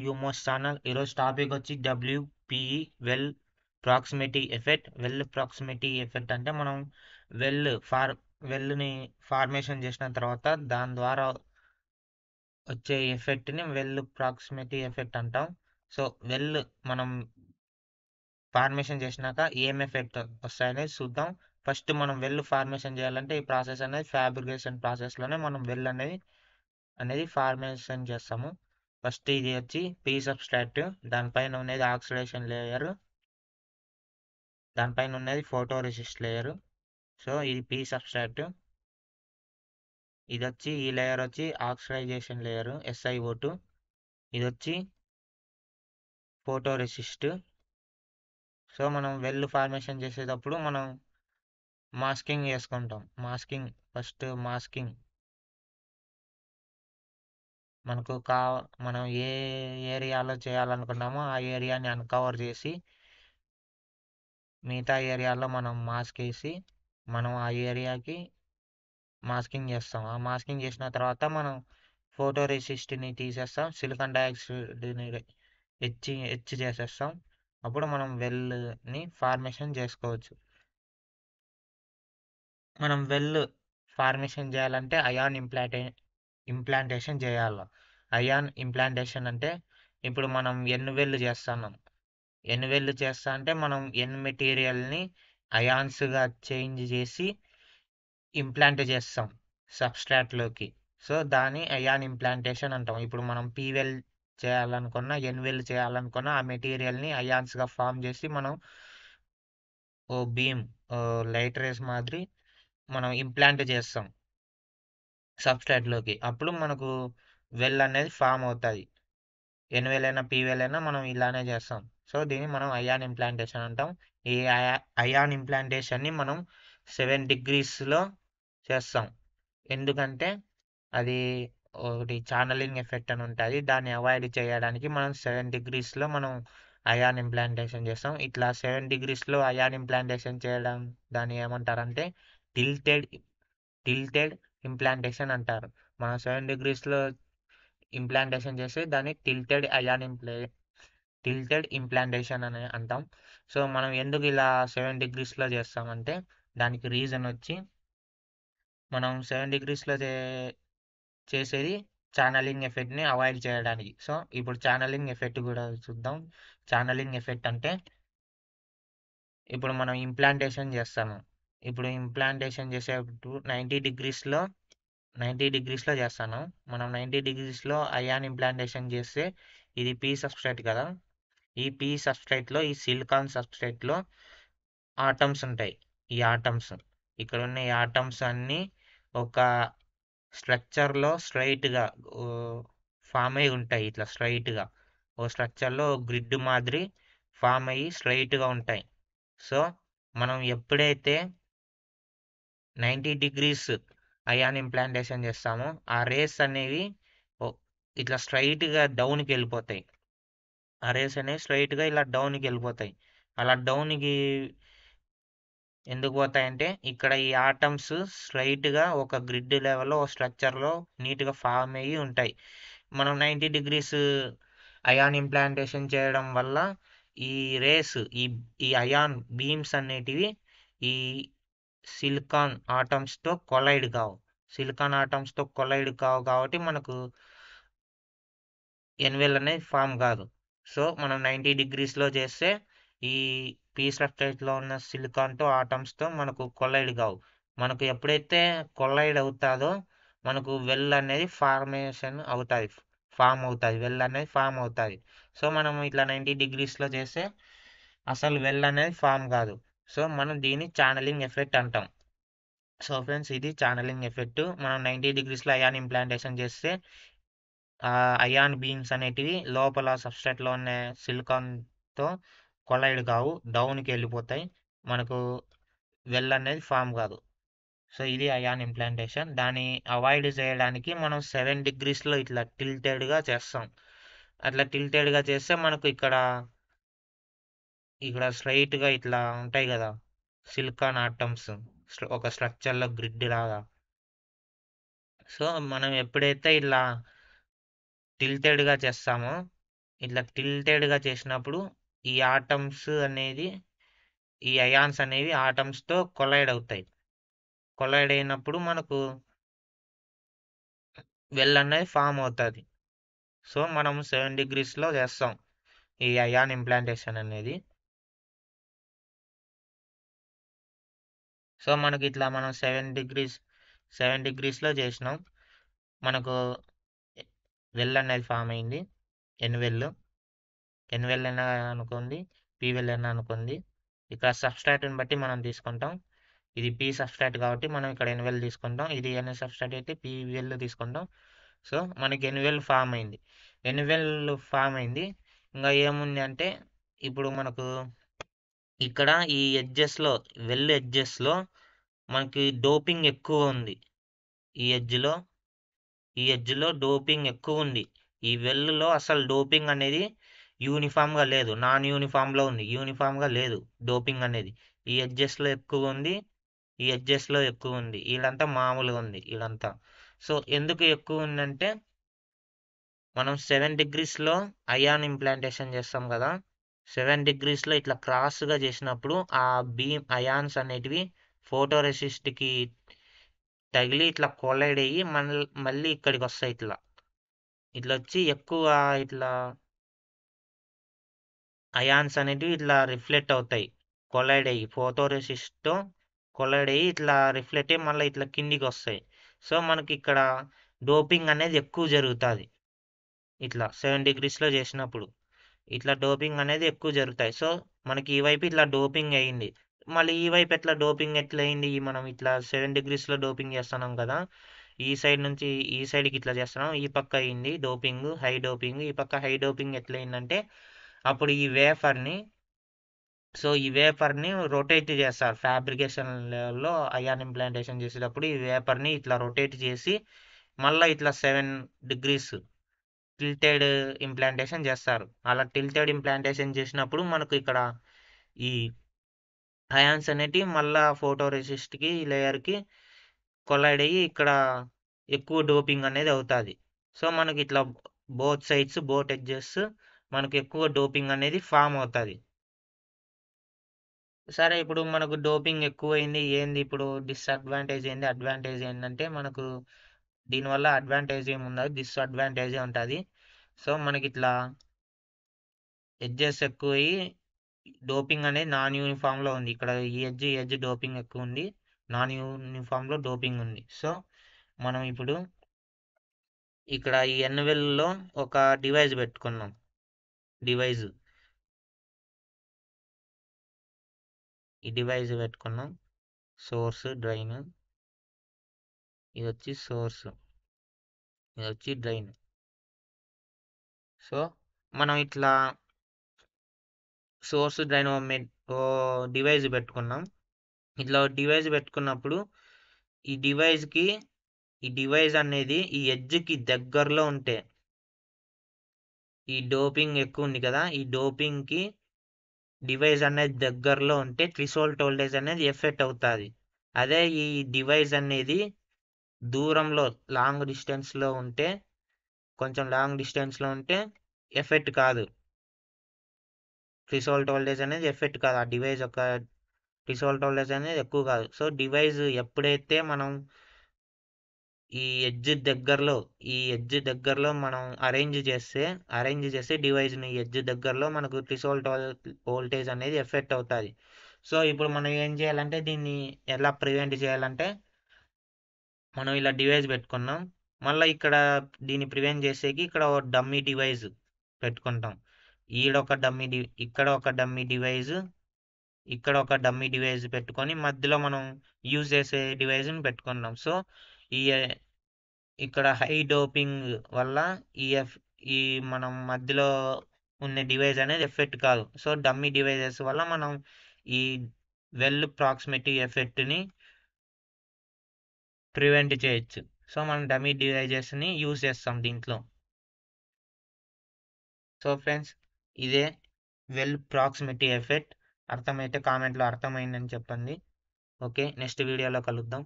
హ్యూమోస్ channel. ఈరోజు topic వచ్చి WPE well proximity effect. Well proximity effect అంటే మనం వెల్ని ఫార్మేషన్ చేసిన తర్వాత దాని ద్వారా వచ్చే ఎఫెక్ట్ని వెల్ ప్రాక్సిమిటీ ఎఫెక్ట్ అంటాం. సో వెల్ మనం ఫార్మేషన్ చేసినాక ఏం ఎఫెక్ట్ వస్తాయనేది చూద్దాం. ఫస్ట్ మనం వెల్ ఫార్మేషన్ చేయాలంటే ఈ ప్రాసెస్ అనేది ఫ్యాబ్రికేషన్ ప్రాసెస్లోనే మనం వెల్ అనేది ఫార్మేషన్ చేస్తాము. ఫస్ట్ ఇది వచ్చి పీ సబ్స్ట్రాక్ట్, దానిపైన ఉన్నది ఆక్సిడేషన్ లేయర్, దానిపైన ఉన్నది ఫోటో రెసిస్ట్ లేయర్. సో ఇది పీ సబ్స్ట్రాక్ట్. ఇది వచ్చి ఈ లేయర్ వచ్చి ఆక్సిడైజేషన్ లేయర్ SiO2. ఇది వచ్చి ఫోటో రెసిస్ట్. సో మనం వెల్ ఫార్మేషన్ చేసేటప్పుడు మనం మాస్కింగ్ చేసుకుంటాం. ఫస్ట్ మాస్కింగ్ మనం ఏ ఏరియాలో చేయాలనుకున్నామో ఆ ఏరియాని అన్కవర్ చేసి మిగతా ఏరియాలో మనం మాస్క్ వేసి మనం ఆ ఏరియాకి మాస్కింగ్ చేస్తాం. ఆ మాస్కింగ్ చేసిన తర్వాత మనం ఫోటో రెసిస్ట్ని తీసేస్తాం, సిలికాన్ డయాక్సైడ్ని హెచ్ చేసేస్తాం. అప్పుడు మనం వెల్ని ఫార్మేషన్ చేసుకోవచ్చు. మనం వెల్ ఫార్మేషన్ చేయాలంటే అయాన్ ఇంప్లాంటేషన్ చేయాలి. అయాన్ ఇంప్లాంటేషన్ అంటే ఇప్పుడు మనం వెల్లు చేస్తున్నాం. వెల్లు చేస్తా అంటే మనం మెటీరియల్ని అయాన్స్గా చేంజ్ చేసి ఇంప్లాంట్ చేస్తాం సబ్స్ట్రాట్లోకి. సో దాన్ని అయాన్ ఇంప్లాంటేషన్ అంటాం. ఇప్పుడు మనం పీవెల్ చేయాలనుకున్నా వెల్ చేయాలనుకున్నా ఆ మెటీరియల్ని అయాన్స్గా ఫామ్ చేసి మనం లైట్ రేస్ మాదిరి మనం ఇంప్లాంట్ చేస్తాం సబ్స్ట్రాట్లోకి. అప్పుడు మనకు వెల్ అనేది ఫామ్ అవుతుంది. వెల్ అయినా పీవెల్ అయినా మనం ఇలానే చేస్తాం. సో దీన్ని మనం అయాన్ ఇంప్లాంటేషన్ అంటాం. ఈ అయాన్ ఇంప్లాంటేషన్ని మనం 7 degreesలో చేస్తాం. ఎందుకంటే అది ఒకటి ఛానలింగ్ ఎఫెక్ట్ అని ఉంటుంది. దాన్ని అవాయిడ్ చేయడానికి మనం 7 degreesలో మనం అయాన్ ఇంప్లాంటేషన్ చేస్తాం. ఇట్లా 7 degreesలో అయాన్ ఇంప్లాంటేషన్ చేయడం దాన్ని ఏమంటారంటే టిల్టెడ్ ఇంప్లాంటేషన్ అంటారు. మనం 7 degreesలో ఇంప్లాంటేషన్ చేస్తే దాన్ని టిల్టెడ్ ఇంప్లాంటేషన్ అని అంటాం. సో మనం ఎందుకు ఇలా 7 degreesలో చేస్తామంటే దానికి రీజన్ వచ్చి మనం 7 degreesలో చేసేది ఛానలింగ్ ఎఫెక్ట్ని అవాయిడ్ చేయడానికి. సో ఇప్పుడు ఛానలింగ్ ఎఫెక్ట్ కూడా చూద్దాం. ఛానలింగ్ ఎఫెక్ట్ అంటే ఇప్పుడు మనం ఇంప్లాంటేషన్ చేస్తాము. ఇప్పుడు ఇంప్లాంటేషన్ చేసేటప్పుడు 90 degreesలో చేస్తాను. మనం 90 degreesలో అయాన్ ఇంప్లాంటేషన్ చేస్తే ఇది పీ సబ్స్ట్రేట్ కదా. ఈ పీ సబ్స్ట్రేట్లో ఈ సిలికాన్ సబ్స్ట్రేట్లో ఆటమ్స్ ఉంటాయి. ఈ ఆటమ్స్ ఇక్కడ ఉన్న ఈ ఆటమ్స్ అన్నీ ఒక స్ట్రక్చర్లో స్ట్రైట్గా ఫామ్ అయి ఉంటాయి. ఇట్లా స్ట్రైట్గా ఓ స్ట్రక్చర్లో గ్రిడ్ మాదిరి ఫామ్ అయ్యి స్ట్రైట్గా ఉంటాయి. సో మనం ఎప్పుడైతే 90 degrees అయాన్ ఇంప్లాంటేషన్ చేస్తామో ఆ రేస్ అనేవి ఇట్లా స్ట్రైట్గా డౌన్కి వెళ్ళిపోతాయి. ఆ రేస్ అనేవి స్ట్రైట్గా ఇలా డౌన్కి వెళ్ళిపోతాయి. అలా డౌన్కి ఎందుకు పోతాయంటే ఇక్కడ ఈ ఆటమ్స్ స్ట్రైట్గా ఒక గ్రిడ్ లెవెల్లో ఒక స్ట్రక్చర్లో నీట్గా ఫామ్ అయ్యి ఉంటాయి. మనం 90 degrees అయాన్ ఇంప్లాంటేషన్ చేయడం వల్ల ఈ రేస్ ఈ అయాన్ బీమ్స్ అనేటివి ఈ సిలికాన్ ఆటమ్స్తో కొలైడ్ కావు. కాబట్టి మనకు ఎన్వెల్ అనేది ఫామ్ కాదు. సో మనం 90 degreesలో చేస్తే ఈ పీ సబ్స్ట్రేట్లో ఉన్న సిలికాన్తో ఆటమ్స్తో మనకు కొలైడ్ కావు. మనకు ఎప్పుడైతే కొలైడ్ అవుతుందో మనకు వెల్ అనేది ఫామ్ అవుతుంది. సో మనం ఇట్లా 90 degreesలో చేస్తే అసలు వెల్ అనేది ఫామ్ కాదు. సో మనం దీన్ని ఛానలింగ్ ఎఫెక్ట్ అంటాం. సో ఫ్రెండ్స్ ఇది ఛానలింగ్ ఎఫెక్ట్. మనం 90 degreesలో అయాన్ ఇంప్లాంటేషన్ చేస్తే అయాన్ బీమ్స్ అనేటివి లోపల సబ్స్ట్రేట్లో ఉన్న సిలికాన్తో కొలైడ్ కావు, డౌన్కి వెళ్ళిపోతాయి. మనకు వెల్ అనేది ఫామ్ కాదు. సో ఇది అయాన్ ఇంప్లాంటేషన్. దాన్ని అవాయిడ్ చేయడానికి మనం 7 degreesలో ఇట్లా టిల్టెడ్గా చేస్తాం. అట్లా టిల్టెడ్గా చేస్తే మనకు ఇక్కడ స్ట్రైట్గా ఇట్లా ఉంటాయి కదా సిలికాన్ ఆటమ్స్ ఒక స్ట్రక్చర్లో గ్రిడ్ లాగా. సో మనం ఎప్పుడైతే ఇలా టిల్టెడ్గా చేస్తామో ఇట్లా టిల్టెడ్గా చేసినప్పుడు ఈ ఆటమ్స్ అనేది ఈ అయాన్స్ అనేవి ఆటమ్స్తో కొలైడ్ అవుతాయి. కొలైడ్ అయినప్పుడు మనకు వెల్ అనేది ఫామ్ అవుతుంది. సో మనం 7 degreesలో చేస్తాం ఈ అయాన్ ఇంప్లాంటేషన్ అనేది. సో మనకి ఇట్లా మనం 7 degreesలో చేసినాం. మనకు వెల్ అనేది ఫామ్ అయింది. ఎన్వెల్ అయినా అనుకోండి, పీవెల్ అయినా అనుకోండి. ఇక్కడ సబ్స్ట్రాట్ని బట్టి మనం తీసుకుంటాం. ఇది పీ సబ్స్ట్రాట్ కాబట్టి మనం ఇక్కడ ఎన్వెల్ తీసుకుంటాం. ఇది ఎన్ సబ్స్ట్రాట్ అయితే పీవెల్ తీసుకుంటాం. సో మనకి ఎన్వెల్ ఫామ్ అయింది. ఎన్వెల్ ఫామ్ అయింది. ఇంకా ఏముంది అంటే ఇప్పుడు మనకు ఇక్కడ ఈ ఎడ్జెస్లో వెల్ ఎడ్జెస్లో మనకి డోపింగ్ ఎక్కువ ఉంది. ఈ ఎడ్జ్లో డోపింగ్ ఎక్కువ ఉంది. ఈ వెల్లో అసలు డోపింగ్ అనేది యూనిఫామ్గా లేదు, నాన్ యూనిఫామ్లో ఉంది. యూనిఫామ్గా లేదు డోపింగ్ అనేది. ఈ ఎడ్జెస్లో ఎక్కువ ఉంది, వీళ్ళంతా మామూలుగా ఉంది వీళ్ళంతా. సో ఎందుకు ఎక్కువ ఉందంటే మనం 7 degreesలో అయాన్ ఇంప్లాంటేషన్ చేస్తాం కదా. 7 degreesలో ఇట్లా క్రాస్గా చేసినప్పుడు ఆ బీమ్ అయాన్స్ అనేటివి ఫోటోరెసిస్ట్కి తగిలి ఇట్లా కొలైడ్ అయ్యి మళ్ళీ ఇక్కడికి వస్తాయి. ఇట్లా వచ్చి ఎక్కువ ఇట్లా అయాన్స్ అనేటివి ఇట్లా రిఫ్లెక్ట్ అవుతాయి. కొలైడ్ అయ్యి ఫోటోరెసిస్ట్తో కొలైడ్ అయ్యి ఇట్లా రిఫ్లెక్ట్ అయ్యి మళ్ళీ ఇట్లా కిందికి వస్తాయి. సో మనకి ఇక్కడ డోపింగ్ అనేది ఎక్కువ జరుగుతుంది. ఇట్లా 7 degreesలో చేసినప్పుడు ఇట్లా డోపింగ్ అనేది ఎక్కువ జరుగుతాయి. సో మనకి ఈ వైపు ఇట్లా డోపింగ్ అయ్యింది. మళ్ళీ ఈ వైపు ఎట్లా డోపింగ్ ఎట్లా అయింది? మనం ఇట్లా 7 degreesలో డోపింగ్ చేస్తున్నాం కదా. ఈ సైడ్ నుంచి ఈ సైడ్కి ఇట్లా చేస్తున్నాం. ఈ పక్క అయింది డోపింగ్, హై డోపింగ్. ఈ పక్క హై డోపింగ్ ఎట్లా అయిందంటే అప్పుడు ఈ వేఫర్ని రొటేట్ చేస్తారు. ఫ్యాబ్రికేషన్ లెవెల్లో అయాన్ ఇంప్లాంటేషన్ చేసేటప్పుడు ఈ వేపర్ని ఇట్లా రొటేట్ చేసి మళ్ళీ ఇట్లా 7 degrees టిల్టెడ్ ఇంప్లాంటేషన్ చేస్తారు. అలా టిల్టెడ్ ఇంప్లాంటేషన్ చేసినప్పుడు మనకు ఇక్కడ ఈ అయాన్స్ అనేటివి మళ్ళా ఫోటో రెసిస్ట్కి లేయర్కి కొలైడ్ అయ్యి ఇక్కడ ఎక్కువ డోపింగ్ అనేది అవుతుంది. సో మనకి ఇట్లా బోత్ ఎడ్జెస్ మనకు ఎక్కువ డోపింగ్ అనేది ఫామ్ అవుతుంది. సరే ఇప్పుడు మనకు డోపింగ్ ఎక్కువైంది, ఏంది ఇప్పుడు డిస్అడ్వాంటేజ్ ఏంది, అడ్వాంటేజ్ ఏంటంటే మనకు దీనివల్ల అడ్వాంటేజ్ ఏమి ఉండదు, డిస్అడ్వాంటేజే ఉంటుంది. సో మనకి ఇట్లా ఎడ్జెస్ ఎక్కువయ్యి డోపింగ్ అనేది నాన్ యూనిఫామ్లో ఉంది. ఇక్కడ ఈ ఎడ్జ్ డోపింగ్ ఎక్కువ ఉంది, నాన్ యూనిఫామ్లో డోపింగ్ ఉంది. సో మనం ఇప్పుడు ఇక్కడ ఈ ఎన్వెల్లో ఒక డివైస్ పెట్టుకున్నాం. ఈ డివైస్ పెట్టుకున్నాం. సోర్స్, డ్రైన్, ఇది వచ్చి సోర్స్, ఇది వచ్చి డ్రైన్. సో మనం ఇట్లా సోర్స్ డ్రైన్ ఓ డివైస్ పెట్టుకున్నాం. ఇట్లా డివైస్ పెట్టుకున్నప్పుడు ఈ డివైస్ అనేది ఈ ఎడ్జ్కి దగ్గరలో ఉంటే, ఈ డోపింగ్ ఎక్కువ ఉంది కదా, ఈ డోపింగ్కి డివైస్ అనేది దగ్గరలో ఉంటే థ్రెషోల్డ్ వోల్టేజ్ అనేది ఎఫెక్ట్ అవుతుంది. అదే ఈ డివైస్ అనేది దూరంలో కొంచెం లాంగ్ డిస్టెన్స్లో ఉంటే ఎఫెక్ట్ కాదు. థ్రెషోల్డ్ వోల్టేజ్ అనేది ఎఫెక్ట్ కాదు. ఆ డివైస్ యొక్క థ్రెషోల్డ్ వోల్టేజ్ అనేది ఎక్కువ కాదు. సో డివైస్ ఎప్పుడైతే మనం ఈ ఎడ్జ్ దగ్గరలో మనం అరేంజ్ చేస్తే డివైస్ని ఎడ్జ్ దగ్గరలో మనకు థ్రెషోల్డ్ వోల్టేజ్ అనేది ఎఫెక్ట్ అవుతుంది. సో ఇప్పుడు మనం ఏం చేయాలంటే దీన్ని ఎలా ప్రివెంట్ చేయాలంటే మనం ఇలా డివైస్ పెట్టుకున్నాం. మళ్ళీ ఇక్కడ దీన్ని ప్రివెంట్ చేసేకి ఇక్కడ ఒక డమ్మీ డివైస్ పెట్టుకుంటాం. ఇక్కడ ఒక డమ్మీ డివైస్, ఇక్కడ ఒక డమ్మీ డివైస్ పెట్టుకొని మధ్యలో మనం యూజ్ చేసే డివైస్ని పెట్టుకున్నాం. సో ఈ ఇక్కడ హై డోపింగ్ వల్ల ఈ మనం మధ్యలో ఉన్న డివైస్ అనేది ఎఫెక్ట్ కాదు. సో డమ్మీ డివైజెస్ వల్ల మనం ఈ వెల్ ప్రాక్సిమిటీ ఎఫెక్ట్ని ప్రివెంట్ చేయొచ్చు. సో మనం డమ్మీ డివైజెస్ని యూజ్ చేస్తాం దీంట్లో. సో ఫ్రెండ్స్, ఇదే వెల్ ప్రాక్సిమిటీ ఎఫెక్ట్. అర్థమైతే కామెంట్లో అర్థమైందని చెప్పండి. ఓకే, నెక్స్ట్ వీడియోలో కలుద్దాం.